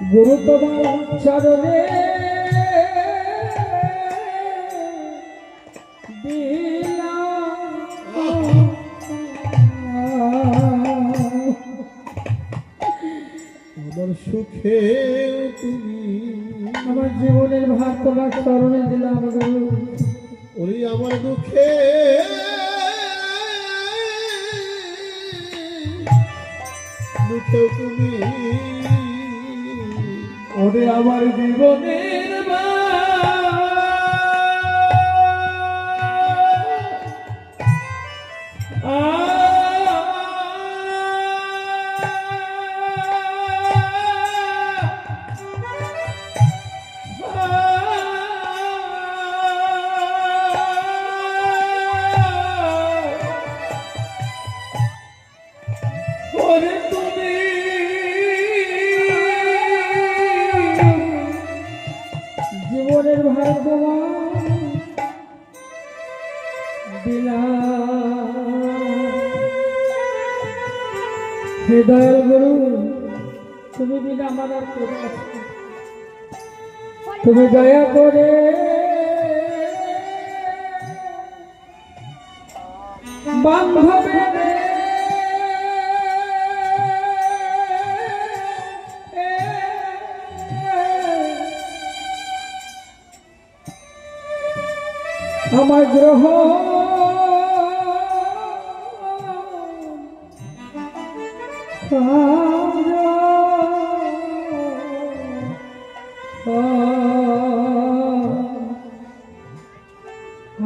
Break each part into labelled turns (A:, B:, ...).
A: গুরু তোমার চরণে
B: আমার সুখে তুমি,
A: আমার জীবনের ভার তোমার চরণে দিলাম গুরু।
B: ওরে আমার দুঃখে দুঃখে তুমি,
A: ওরে আমার জীবনের জীবনের ভার তোমার দিলাম। হে দয়াল গুরু, তুমি বিনা আমার আর কেউ আছে? তুমি দয়া করে বান্ধবে আমার গ্রহ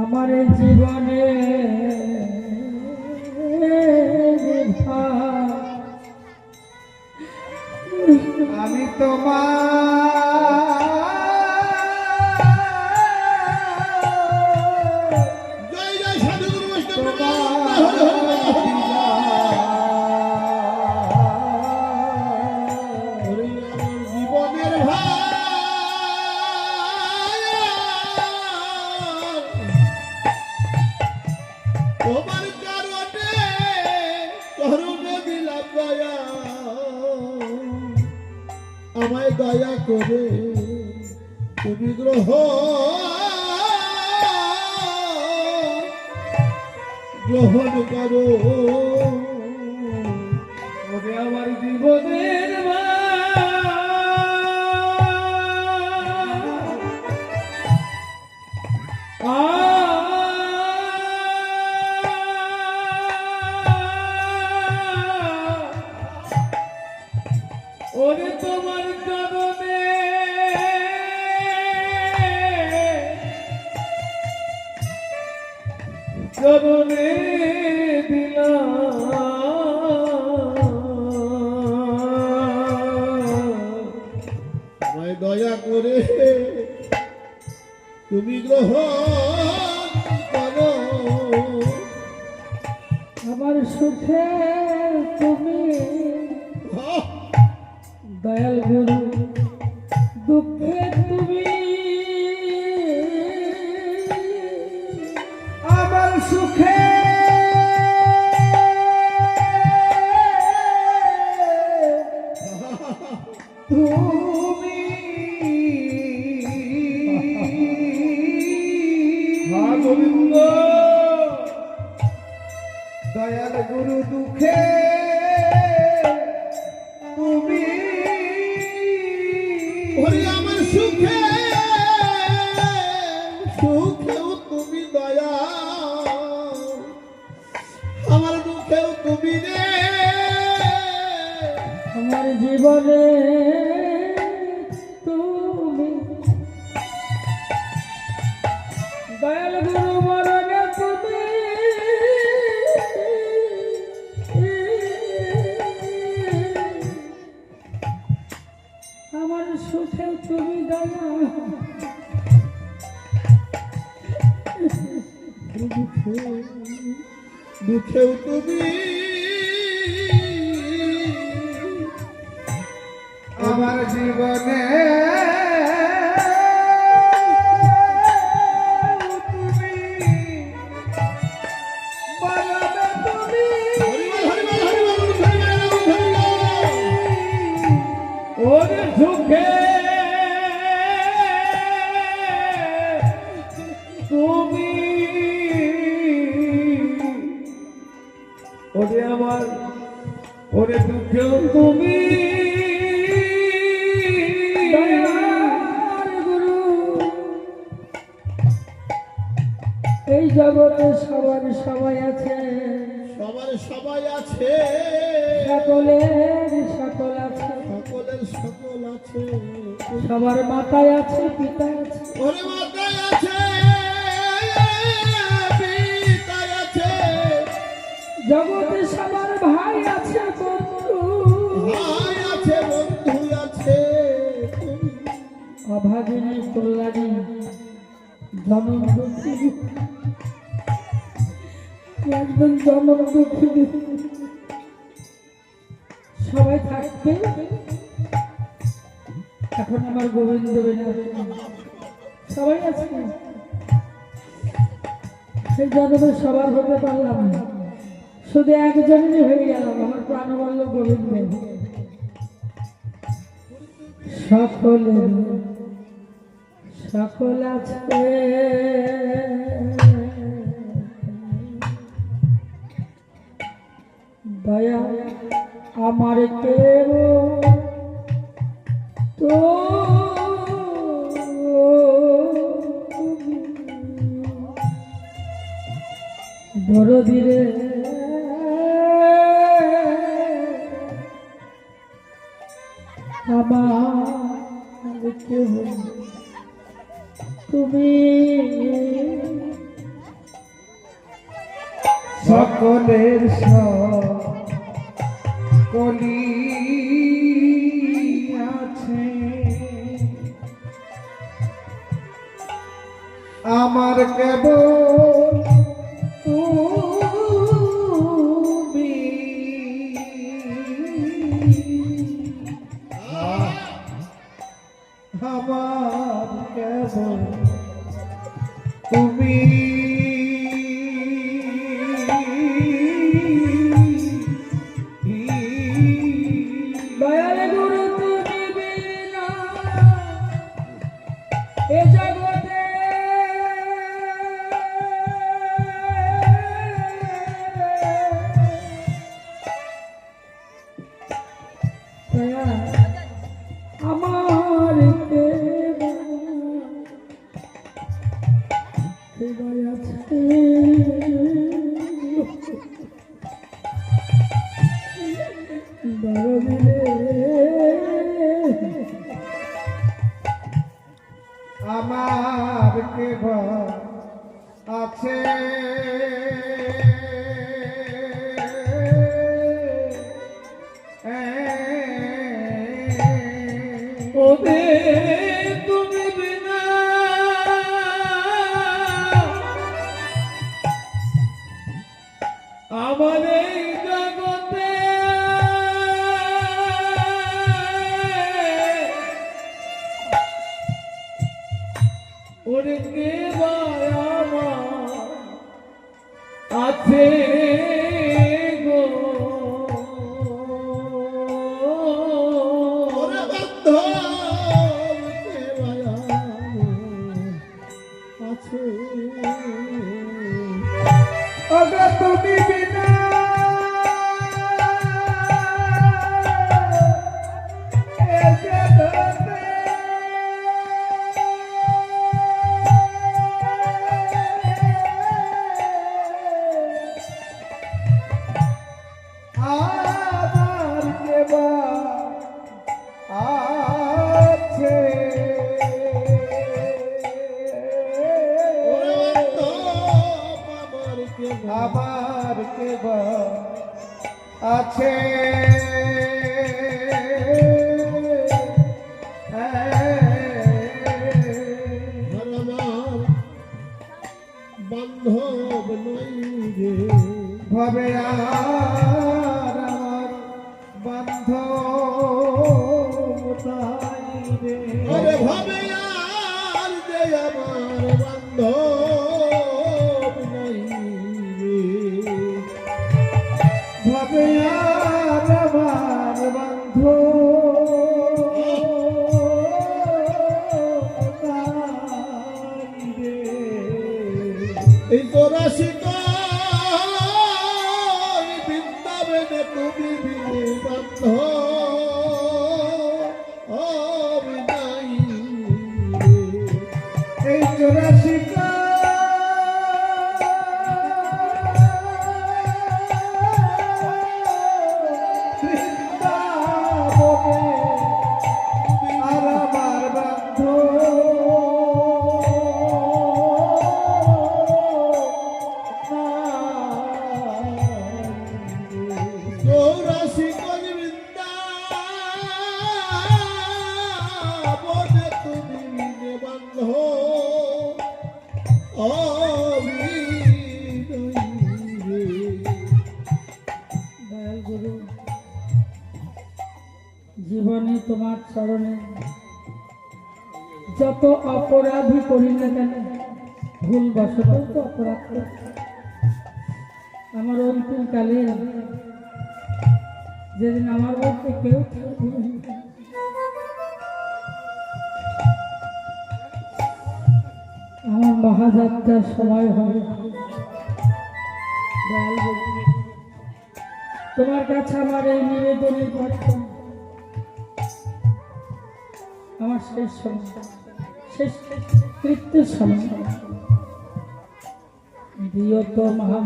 A: আমার জীবনে আমি তোমার
B: আমায় দয়া করে তুমি গ্রহণ করো।
A: ওরে আমার জীবনের ওরে তোমার চরণে চরণে দিলাম।
B: আমায় দয়া করে তুমি গ্রহণ করো।
A: আমার সুখে তুমি দয়াল গুরু, দুঃখে তুমি আমার সুখে তুমি গোবিন্দ দয়াল গুরু, দুঃখে তুমি
B: ওরে আমার সুখে সুখেও তুমি দয়া, আমার দুঃখেও তুমি রে।
A: আমার জীবনে তুমি দয়াল গুরু, মরণে তুমি আমার সুখেও তুমি দয়া,
B: দুঃখেও তুমি
A: আমার জীবনে ওরে সুখে
C: যে আমার ওরে দুঃখেও তুমি
A: দয়ার গুরু এই জগতে সবার সবাই আছে,
B: সবার সবাই আছে,
A: সকলের সকল আছে,
B: সকলের সকল আছে,
A: সবার মাথায় আছে পিতা আছে,
B: ওরে মাথায় আছে, পিতায় আছে,
A: জগতে সবার ভাই আছে, বন্ধু
B: ভাই আছে, বন্ধু আছে, তুমি
A: অভাগিনী কল্যাণী জনম দুঃখী, একজন জনম দুঃখী সবাই থাকবে। এখন আমার গোবিন্দ বিনা সবাই আছে, সেই জন্মে সবার হতে পারলাম না, শুধু একজনেরই হয়ে গেলাম, আমার প্রাণবল্ল গোবিন্দ। সকলের সকল আছে, দয়া আমার কেব তো দরদি রে আমার কেব তুমি
C: সকলের সকলি আছে, আমার কেবল তুমি আমার কেবল তুমি
A: দয়াল গুরু তুমি বিনা এ জগতে দয়া আমার কেব দয়া আছে,
C: আমার কেবল আছে
A: ওরে তুমি বিনা
C: আমার এই জগতে ওরে কেবল আমার আছে গো,
B: ওরে বান্ধব কে মায়া আছে,
C: अगर তুমি বিনা এ জগতে আমার কেবল আছে,
B: ওরে বান্ধব আমার কে
C: আমার কেবল আছে
B: আমার বান্ধব নই রে,
C: ভবে আর আমার বান্ধব তাই রে,
B: ওরে ভাবে আর যে আমার বান্ধব নাই রে,
C: ভবে আর আমার বান্ধব তাই রে,
B: এই তোরা শিকার বিন্দু বনে তুমি বিনে বান্ধ আমি নাই
C: এই 84 আর আমার বান্ধ
B: চৌরাশি কোটি বৃন্দা বনে তুমি বিনে বান্ধ আমি নাই
A: দয়াল গুরু, জীবনে তোমার চরণে যত অপরাধী করি না কেন, ভুল বশত তো অপরাধ করি। আমার অন্তিম কালে যেদিন আমার বলতে কেউ থাকবে না, আমার মহাযাত্রার সময় হবে। দয়াল গুরু, তোমার কাছে আমার এই নিবেদনের প্রার্থনা, আমার শেষ সময়, শেষ কৃত্যের সময় দিও তো মহা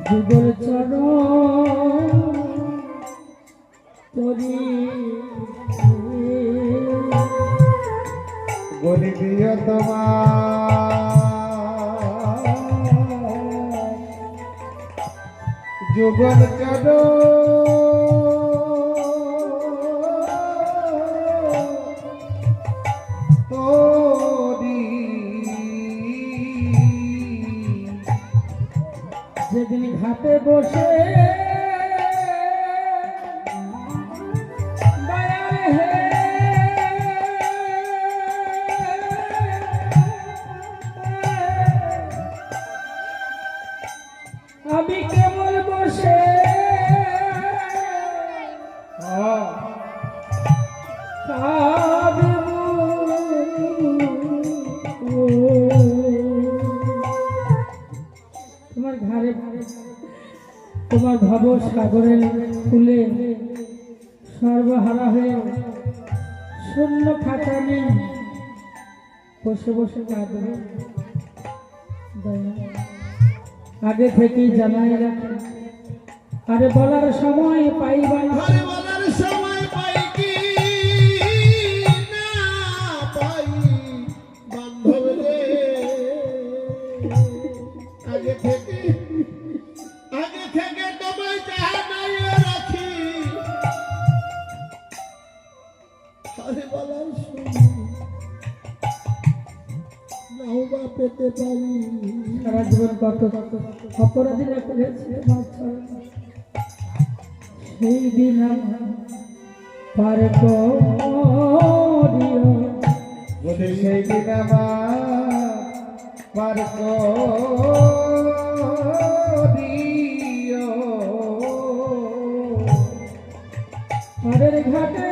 A: যুগল চরণ তরি
C: বলি দিও তোমার যুগল তোরি
A: যেদিন ঘাটে বসে দয়াল হে, আমি কেবল বসে কাঁদব। তোমার ঘরে তোমার ভব সাগরের ফুলে সর্বহারা হয়ে শূন্য খাতা নেই, বসে বসে কাঁদবে। দয়া আগে থেকেই জানাই রাখি, আরে বলার সময় পাইবা না,
B: আরে বলার সময় পাই কি না পাই বান্ধব রে আগে থেকে তোমায় জানাই রাখি আরে বলার সময় নাও বা পেতে পারি
A: সারা জীবন কত অপরাধীরা করেছে আমার ছাড়া। সেই দিন আমার পার করিও,
C: বলি সেই দিন আমার পার করিও
A: পারের ঘাটে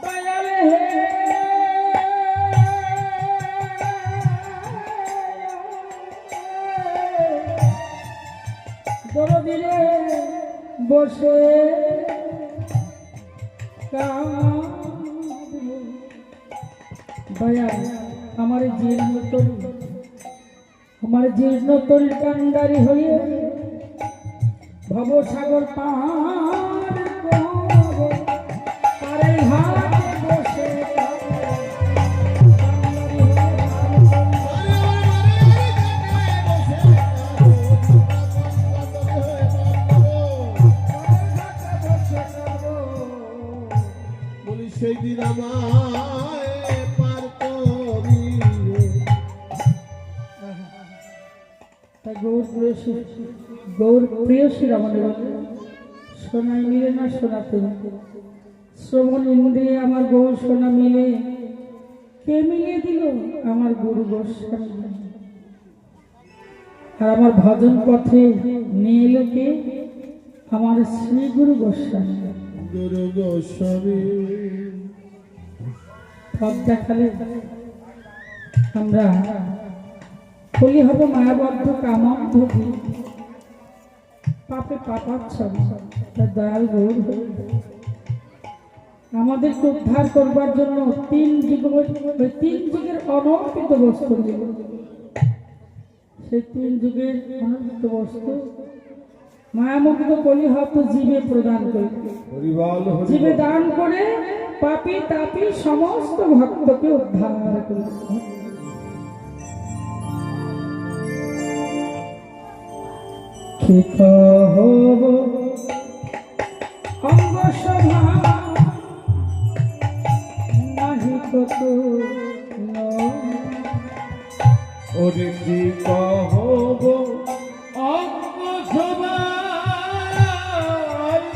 A: দয়াল হে, দরদিরে বসে কাঁদব। দয়াল আমার জীর্ণ তরি, আমার জীর্ণ তরির কান্ডারি হয়ে ভবসাগর পার করব, পারে ঘাটে বসে
B: বলি সেই দিন আমায় পার করিও
A: তাই গৌর প্রেয়সী রমণী বলে, সোনায় মিলে না সোনাতে শ্রবণ ইন্দ্রিয়ে আমার গৌর সোনা মিলে, কে মিলিয়ে দিল? আমার গুরু গোস্বামী। আর আমার ভজন পথে নিয়ে এলো কে? আমার শ্রী গুরু গোস্বামী।
B: গুরু গোস্বামী
A: পথ দেখালে আমরা বলি হব মায়াবদ্ধ কামন ভোগী পাপে পাপাচ্ছন্ন তার দয়াল গৌর আমাদেরকে উদ্ধার করবার জন্য তিন যুগের অনর্পিত বস্তু দিল। সেই তিন যুগের অনর্পিত বস্তু মায়ামুগ্ধ কলিহত জীবে প্রদান করে,
C: হরিবল
A: জীবে দান করে পাপী তাপী সমস্ত ভক্তকে উদ্ধার করে। খেত হব অঙ্গ সভা নাহি কত
C: ওরে কি কহব অঙ্গ সবার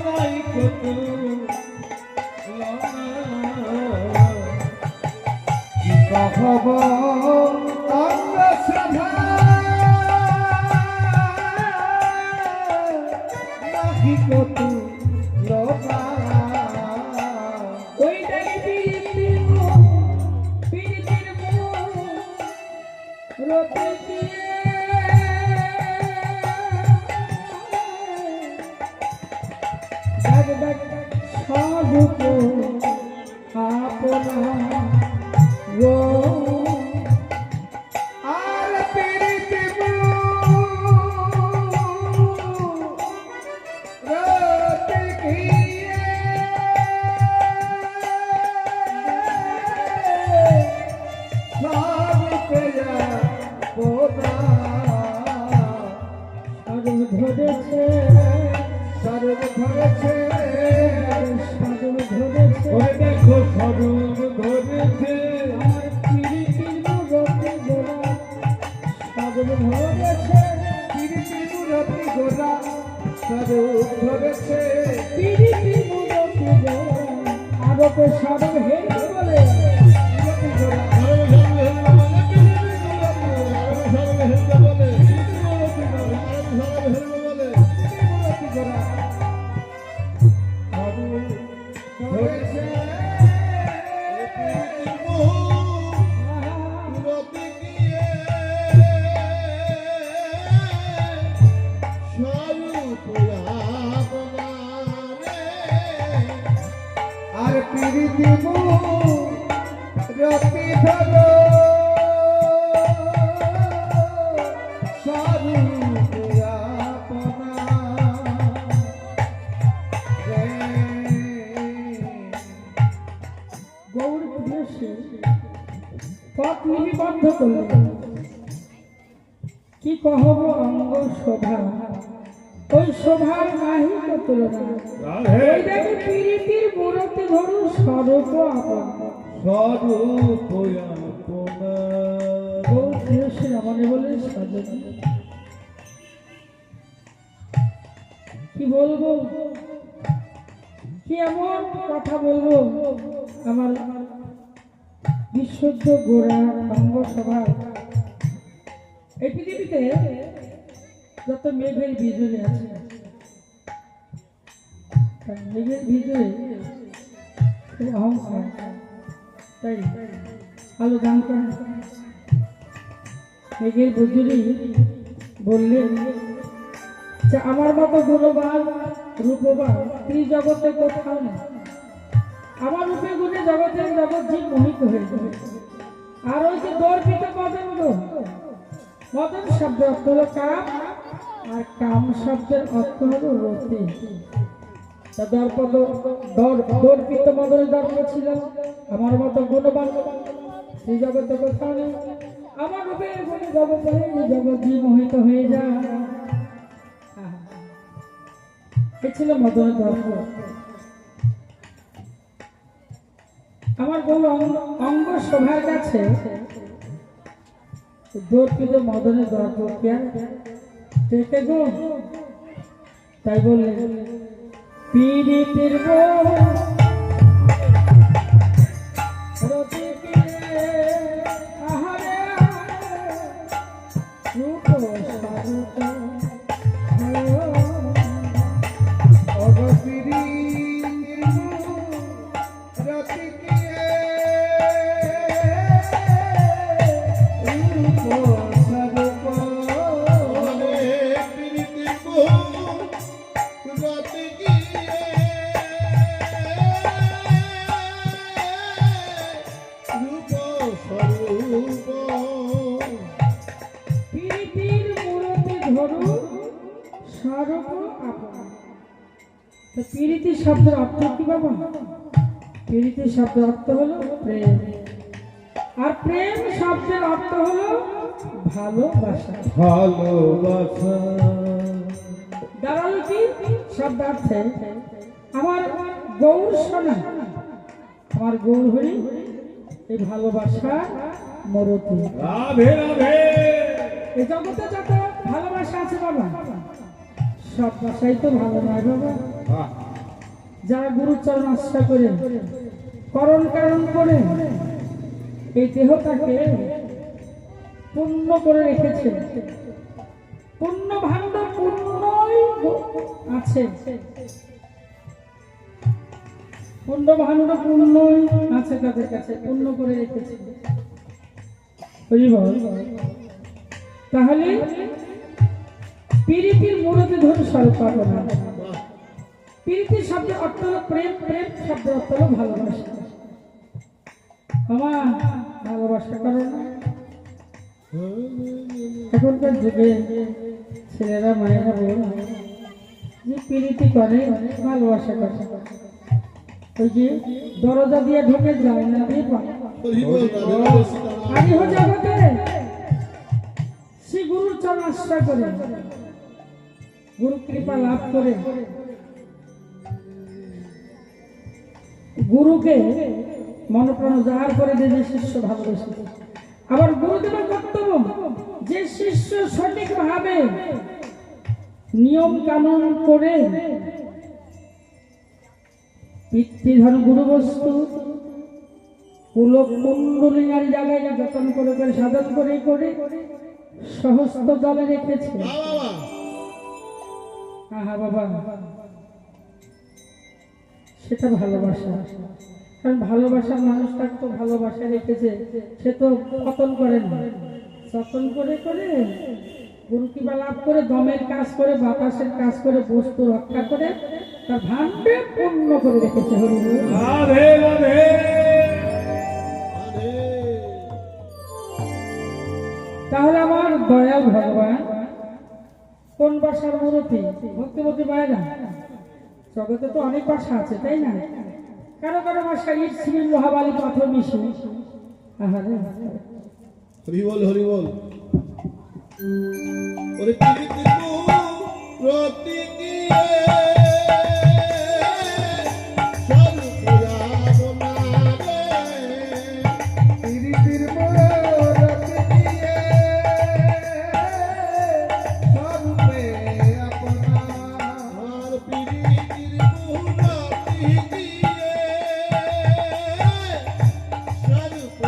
C: নাই কত কি কহব অঙ্গ সভা নাহি কত লোকা
A: ওই দেখি পীড়িতির রতে দিয়ে সদুপ আপনা গো
C: আর পীড়িতি রতে গিয়ে সব পেয়া পোনা
A: সর্ব ধরেছে
C: সর্ব ধরেছে
A: সর্ব ধরেছে
C: ওরে দেখো সর্ব ধরেছে
A: আমার পীড়িতির রতে গোলা সর্ব ধরেছে
C: পীড়িতি মুরতি গোরা সর্ব ধরেছে
A: পীড়িতি রতে গোলা আরবে সর্ব হেরে বলে
C: মুরতি গোরা আর পীড়িতি রতি ধরো
A: গৌর প্রিয়সী পথ লিপিবদ্ধ করলেন কি কহব অঙ্গ শোভা ওই শোভার নাহি তো তুলনা ওই দেখে পীড়িতির মূরতি ধরু স্বরূপ আপন গৌর প্রিয়সী রমণী বলে সাজে কি বলবো কি এমন কথা বলবো আমার বিশুদ্ধ গোড়া অঙ্গ সভা এই পৃথিবীতে যত মেঘের বিজুলি আছে তার মেঘের বিজুলি খুব অহংকার তাই ভালো জানতাম মেঘের বিজুলি বললেন যে আমার মতো গুণবান রূপবান ত্রিজগতে কোথাও নেই আমার রূপে গুণে জগতের জগৎ জীব মোহিত হয়ে যাবে আর ওই যে দর্পিত মদন শব্দ অর্থ হলো কাম আর কাম শব্দের অর্থ হলো রতি দর্পিত মদনের দর্প ছিল আমার মতো গুণবান এই জগতে কোথাও নেই আমার রূপে গুণে জগৎ জগৎ জীব মোহিত হয়ে যায় এ ছিল মদনের দর্প আমার বহু অঙ্গ সভার কাছে দর্পিত মদনের দর্প দেখে গো তাই বললেন পীড়িতির আহারে রূপ ধরু স্বরূপ আপন। তো প্রীতি শব্দের অর্থ কি বাবা? প্রীতি শব্দের অর্থ হলো প্রেম, আর প্রেম শব্দের অর্থ হলো ভালোবাসা।
C: ভালোবাসা
A: দাঁড়ালো কি শব্দার্থে আমার গৌর সোনা, আমার গৌর হরি এই ভালোবাসা মরতি।
C: রাধে রাধে।
A: এই জগতে যত ভালোবাসা আছে বাবা, সব ভাষাই তো ভালো নয় বাবা।
C: বাহ,
A: যারা গুরুচরণ আশ্রয় করে করণ কারণ করে এই দেহটাকে পূর্ণ করে রেখেছে, পূর্ণ ভাণ্ড পূর্ণই আছে, পূর্ণ ভাণ্ড পূর্ণই আছে তাদের কাছে, পূর্ণ করে রেখেছে। হরি বল। তাহলে প্রীতির মূলতে ধরে স্বরূপ পাবো না। প্রীতি শব্দের অর্থ হলো প্রেম, প্রেম শব্দের অর্থ হলো ভালোবাসা। আমার ভালোবাসা করো না। এখনকার যুগে ছেলেরা মায়েরা বলে যে প্রীতি করে, ভালোবাসা করে, ওই যে দরজা দিয়ে ঢুকে যায় না দিয়ে পায়।
B: হরি বল, রাধে রাধে, সীতারাম।
A: আদি হো জগতে শ্রী গুরুর চরণ আশ্রয় করে, গুরু কৃপা লাভ করে, গুরুকে মনপ্রাণ উজাড় করে যে শিষ্য ভালোবেসে। আবার গুরুদেবের কর্তব্য যে শিষ্য সঠিকভাবে নিয়ম কানুন করে পিতৃধন গুরু বস্তু পুলক কুণ্ডলিনার জায়গায় যতন করে করে সাধন করে করে সহস্ত দলে রেখেছে। আহা বাবা, সেটা ভালোবাসা। কারণ ভালোবাসার মানুষটা তো ভালোবাসা রেখেছে, সে তো পতন করে না, যতন করে করে গুরু কৃপা লাভ করে দমের কাজ করে, বাতাসের কাজ করে, বস্তু রক্ষা করে তার ভাণ্ডে পূর্ণ করে রেখেছে। হরি বল।
C: রাধে রাধে।
A: তাহলে আমার দয়াল ভগবান কোন ভাষার মূর্তি? ভক্তিমতী মায়েরা, জগতে তো অনেক ভাষা আছে তাই না? কারো কারো ভাষা ইট সিমেন্ট লোহা বালি পাথর মিশে। আহারে,
B: হরি বল, হরি বল। ওরে প্রীতির মূরতি নিয়ে স্বরূপ আপনারে,
C: প্রীতির মূরতি নিয়ে স্বরূপে আপনার।
B: আর প্রীতির মূরতি নিয়ে স্বরূপ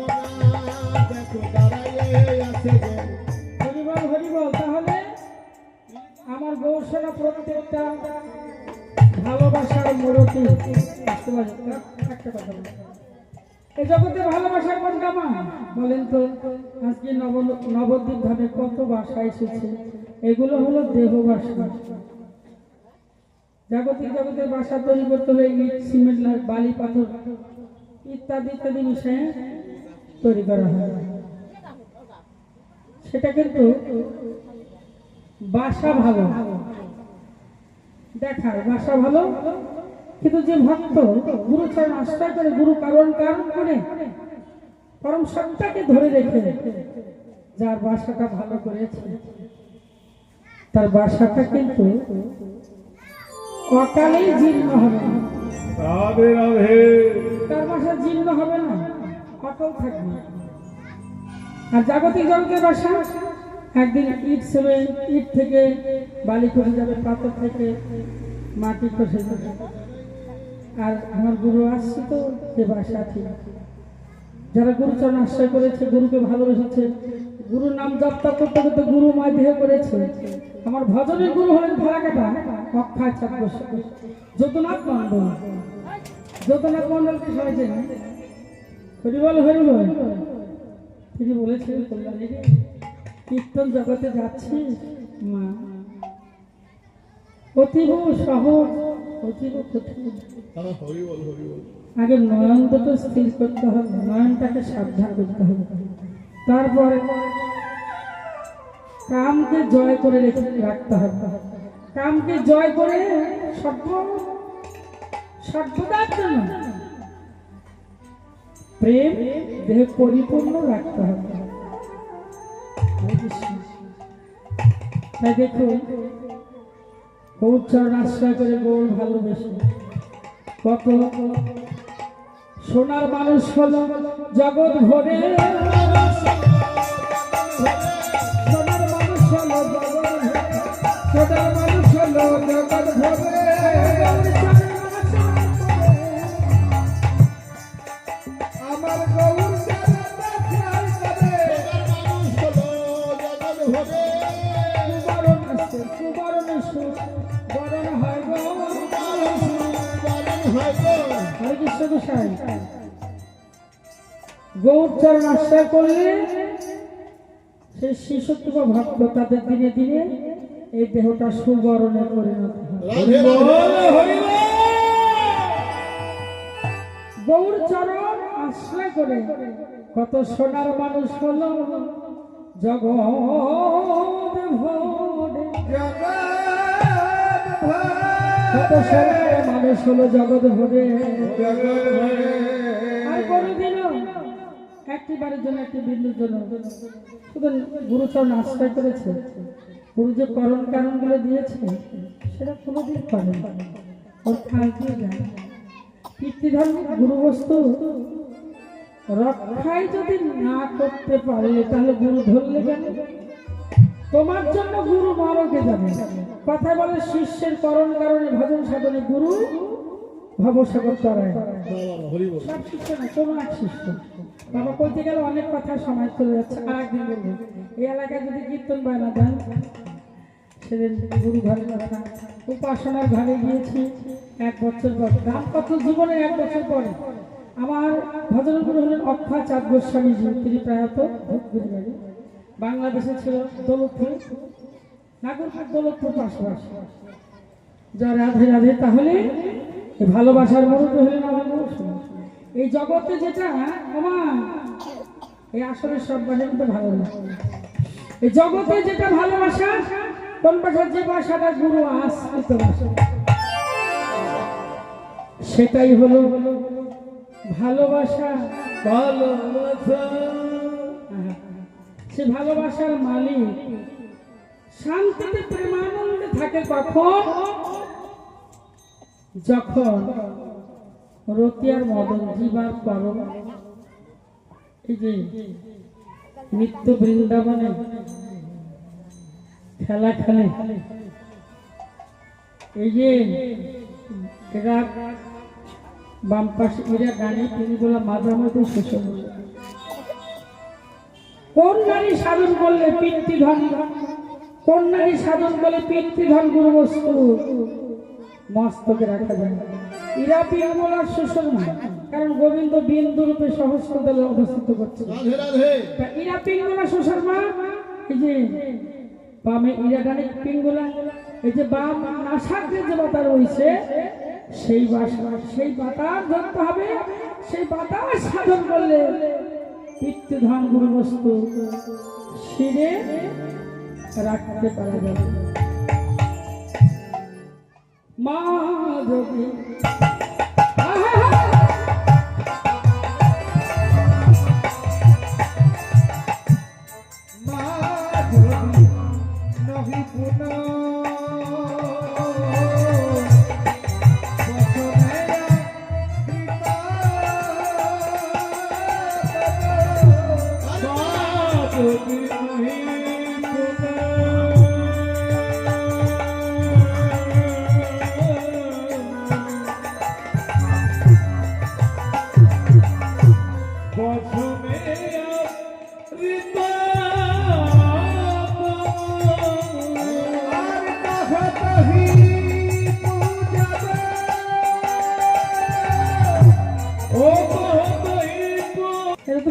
B: আপনার, দেখো দাঁড়াইয়ে আছে গো।
A: হরি বল, হরি বল। তাহলে আমার গৌরসনা প্রত্যেকটা ভালোবাসার মূর্তি। বুঝতে পারছেন? একটা কথা বলি, এই জগতে ভালোবাসার কোনটা মা বলেন তো? আজকে নবদ্বীপ ধামে কত ভাষা এসেছে, এগুলো হলো দেহ ভাষা। জাগতিক জগতের ভাষা তৈরি করতে হলে ইট সিমেন্ট বালি পাথর ইত্যাদি ইত্যাদি মিশিয়ে তৈরি করা হয়। সেটা কিন্তু ভাষা ভালো দেখায়, ভাষা ভালো, কিন্তু যে ভক্ত গুরুচরণ আশ্রয় করে, গুরু কারণ কারণ করে পরম সত্তাকে ধরে রেখে যার ভাষাটা ভালো করেছে, তার ভাষাটা কিন্তু অকালেই জীর্ণ হবে না।
C: রাধে রাধে।
A: তার ভাষা জীর্ণ হবে না, অটল থাকবে। আর জাগতিক জগতের ভাষা একদিন ইট সিমেন্ট, ইট থেকে বালি খসে যাবে, পাথর থেকে মাটি খসে যাবে। আর আমার গুরু আসছে তো যে ভাষা ঠিক, যারা গুরুচরণ আশ্রয় করেছে, গুরুকে ভালোবেসেছে, গুরুর নাম জপ করতে করতে গুরু মায় দেহ করেছে। আমার ভজনের গুরু হলেন ফালাকাটা অক্ষয় ছাত্র যদুনাথ মন্ডল। যদুনাথ মন্ডলকে সবাই চেনে। হরি বল, হরি বল। তিনি বলেছিলেন, কল্যাণী রে, কীর্তন জগতে যাচ্ছি মা, অতীব সহজ, অতীব কঠিন।
B: হরি বল, হরি বল।
A: আগে নয়ন দুটো স্থির করতে হবে, নয়নটাকে সাবধান করতে হবে, তারপরে কামকে জয় করে রাখতে হবে। কামকে জয় করে সর্বদার জন্য প্রেম দেহ পরিপূর্ণ রাখতে হবে। তাই দেখুন, গৌর চরণ আশ্রয় করে গৌর ভালোবেসে কত সোনার মানুষ হলো জগৎ ভরে, সোনার মানুষ হলো জগৎ ভরে, সোনার মানুষ হলো জগৎ ভরে।
C: আমার গৌর চরণ আশ্রয় করে
B: মানুষ হলো জগৎ ভরে।
A: কুবরণ আছে, কুবরণ সুখ বরণ হয় গো। হরে কৃষ্ণ গোসাই, গৌর চরণ আশ্রয় করলে সেই শিশুত্ব ভক্ত তাদের দিনে দিনে এই দেহটা সুবরণে পরিণত হয়।
B: রাধে রাধে।
A: গৌর চরণ আশ্রয় করে কত সোনার মানুষ হলো জগৎ ভরে, কত সোনার মানুষ হলো জগৎ ভরে। আর কোনদিনও একটিবারের জন্য একটি বিন্দুর জন্য শুধু গুরুচরণ আশ্রয় করেছে, গুরু যে করণ কারণগুলো দিয়েছে সেটা কোনোদিন করে না, ওর খালতে যায়। পিতৃধর্ম গুরু বস্তু রক্ষাই যদি না করতে পারে তাহলে গুরু ধরলে কেন? তোমার জন্য গুরু নরকে যাবে। কথা বলে শিষ্যের করণ কারণে ভজন সাধনে গুরু ভবসাগর তরায়। সব শিষ্য না, কোনো এক শিষ্য। বাবা কইতে গেলে অনেক কথা সময় চলে যাচ্ছে, আর একদিন বলবো। এই এলাকায় যদি কীর্তন বায়না দেন, সেদিন গুরু ঘরের কথা উপাসনার ঘরে গিয়েছি 1 বছর পর, দাম্পত্য জীবনের 1 বছর পরে। আমার ভজন গুরু হলেন অক্ষয় চাঁদ গোস্বামীজি, তিনি প্রয়াত ধূপগুড়ি, বাংলাদেশে ছিল দৌলতপুর, নাগরপুর দৌলতপুর পাশাপাশি। যা রাধে রাধে। তাহলে এই ভালোবাসার মরুতে হলেন আমার গুরু। এই জগতে যেটা আমার এই আসলে সব ভাষার মধ্যে ভালো না, এই জগতে যেটা ভালোবাসা, কোন ভাষার যে ভাষাটা গুরু আশ্রিত ভাষা, সেটাই হলো ভালোবাসা।
C: ভালোবাসা
A: সে ভালোবাসার মালিক শান্তিতে প্রেমানন্দে থাকে কখন? যখন রতি আর মদন জীবার পরম এই যে নিত্য বৃন্দাবনে খেলা খেলে, এই যে এরা বাম পাশে এরা গানে তিনি বলে মাঝামাঝি শেষ হল। কোন নারী সাধন করলে পিতৃধন, কোন নারী সাধন করলে পিতৃধন গুরু বস্তু মস্তকে রাখা যায়। ইরা পিঙ্গলার শ্বশুর মা, কারণ গোবিন্দ বিন্দু রূপে সহস্র দলে অবস্থিত করছে।
B: রাধে রাধে।
A: ইরা পিঙ্গলা শ্বশুর মা, এই যে বামে ইরা গানে পিঙ্গলা, এই যে বাম নাসাগ্রে যে বাতা রয়েছে সেই বাসা, সেই বাতার ধরতে হবে। সেই বাতার সাধন করলে পিতৃধন গুরু বস্তু শিরে রাখতে পারা যাবে। মা যদি
C: নহি পুনঃ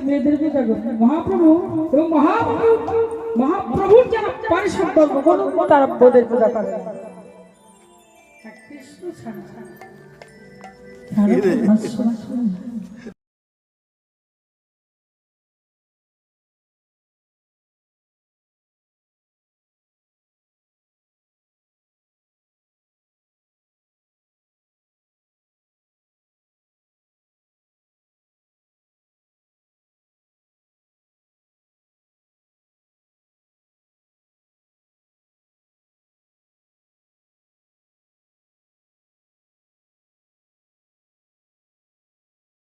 A: মেয়েদের পূজা করবে মহাপ্রভু এবং মহাপ্রভুর যারা পারিষদ বর্গ তারা বোধের পূজা করে। কৃষ্ণ ছাড়া